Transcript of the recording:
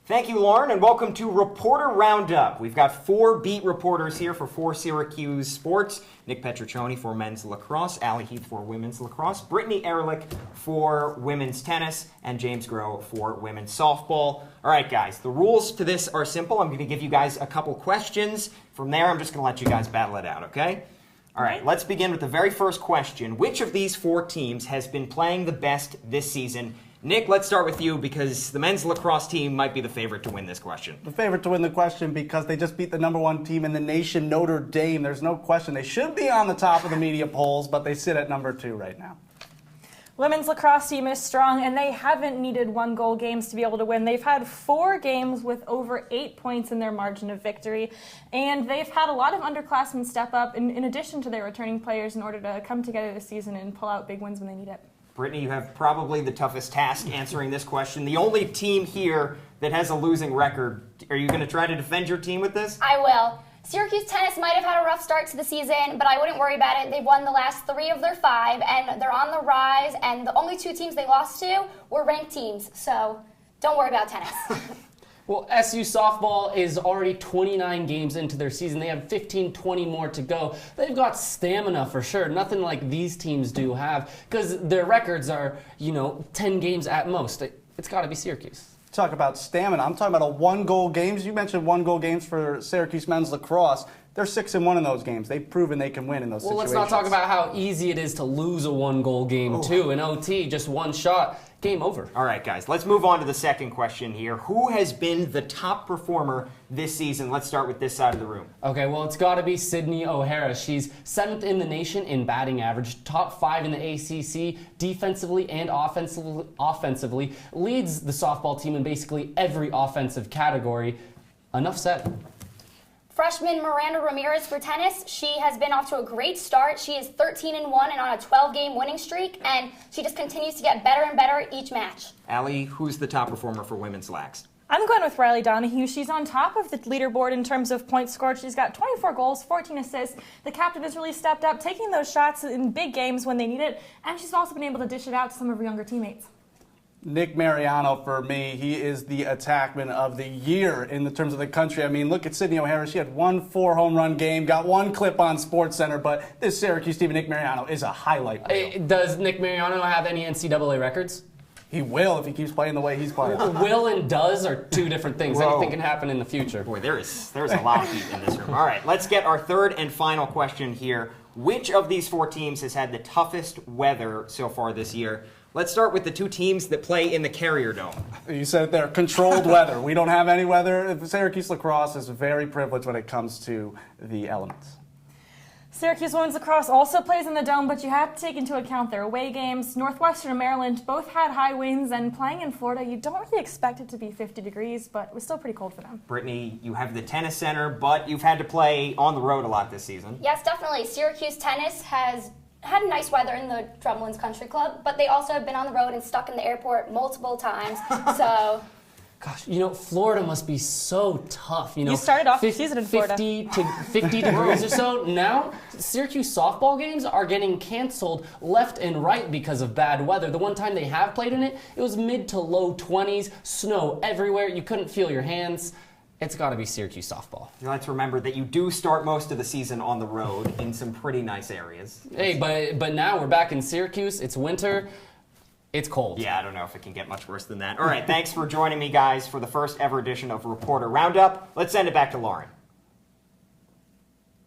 Thank you, Lauren, and welcome to Reporter Roundup. We've got 4 beat reporters here for 4 Syracuse sports. Nick Petraccione for men's lacrosse, Heath for women's lacrosse, Brittany Ehrlich for women's tennis, and James Groh for women's softball. All right, guys, the rules to this are simple. I'm going to give you guys a couple questions. From there, I'm just going to let you guys battle it out, okay? All right, let's begin with the very first question. Which of these 4 teams has been playing the best this season? Nick, let's start with you because the men's lacrosse team might be the favorite to win this question. The favorite to win the question because they just beat the #1 team in the nation, Notre Dame. There's no question. They should be on the top of the media polls, but they sit at number 2 right now. Women's lacrosse team is strong, and they haven't needed 1-goal games to be able to win. They've had 4 games with over 8 points in their margin of victory, and they've had a lot of underclassmen step up in addition to their returning players in order to come together this season and pull out big wins when they need it. Brittany, you have probably the toughest task answering this question. The only team here that has a losing record. Are you going to try to defend your team with this? I will. Syracuse tennis might have had a rough start to the season, but I wouldn't worry about it. They've won the last 3 of their 5, and they're on the rise, and the only 2 teams they lost to were ranked teams, so don't worry about tennis. Well, SU softball is already 29 games into their season. They have 15-20 more to go. They've got stamina for sure. Nothing like these teams do have because their records are, 10 games at most. It's got to be Syracuse. Talk about stamina. I'm talking about a 1-goal games. You mentioned 1-goal games for Syracuse men's lacrosse. They're 6-1 in those games. They've proven they can win in those situations. Well, let's not talk about how easy it is to lose a 1-goal game, too. In OT, just one shot, game over. All right, guys, let's move on to the second question here. Who has been the top performer this season? Let's start with this side of the room. Okay, well, it's got to be Sydney O'Hara. She's 7th in the nation in batting average, top 5 in the ACC, defensively and offensively, leads the softball team in basically every offensive category. Enough said. Freshman Miranda Ramirez for tennis. She has been off to a great start. She is 13-1 and on a 12-game winning streak, and she just continues to get better and better each match. Allie, who's the top performer for women's lax? I'm going with Riley Donahue. She's on top of the leaderboard in terms of points scored. She's got 24 goals, 14 assists. The captain has really stepped up, taking those shots in big games when they need it, and she's also been able to dish it out to some of her younger teammates. Nick Mariano, for me, he is the attackman of the year in the terms of the country. I mean, look at Sydney O'Hara. She had 1 4-home run game, got 1 clip on SportsCenter, but this Syracuse team, Nick Mariano, is a highlight reel. Does Nick Mariano have any NCAA records? He will if he keeps playing the way he's playing. Will and does are 2 different things. Whoa. Anything can happen in the future. Boy, there's a lot of heat in this room. All right, let's get our third and final question here. Which of these 4 teams has had the toughest weather so far this year? Let's start with the 2 teams that play in the Carrier Dome. You said it there, controlled weather. We don't have any weather. Syracuse lacrosse is very privileged when it comes to the elements. Syracuse women's lacrosse also plays in the Dome, but you have to take into account their away games. Northwestern and Maryland both had high winds, and playing in Florida, you don't really expect it to be 50 degrees, but it was still pretty cold for them. Brittany, you have the tennis center, but you've had to play on the road a lot this season. Yes, definitely. Syracuse tennis has had nice weather in the Drumlins Country Club, but they also have been on the road and stuck in the airport multiple times, so... Gosh, Florida must be so tough. You started off the season in Florida. 50 degrees or so. Now, Syracuse softball games are getting canceled left and right because of bad weather. The one time they have played in it, it was mid to low 20s, snow everywhere. You couldn't feel your hands. It's got to be Syracuse softball. Let's remember that you do start most of the season on the road in some pretty nice areas. Hey, but now we're back in Syracuse. It's winter. It's cold. Yeah, I don't know if it can get much worse than that. All right, thanks for joining me, guys, for the first ever edition of Reporter Roundup. Let's send it back to Lauren.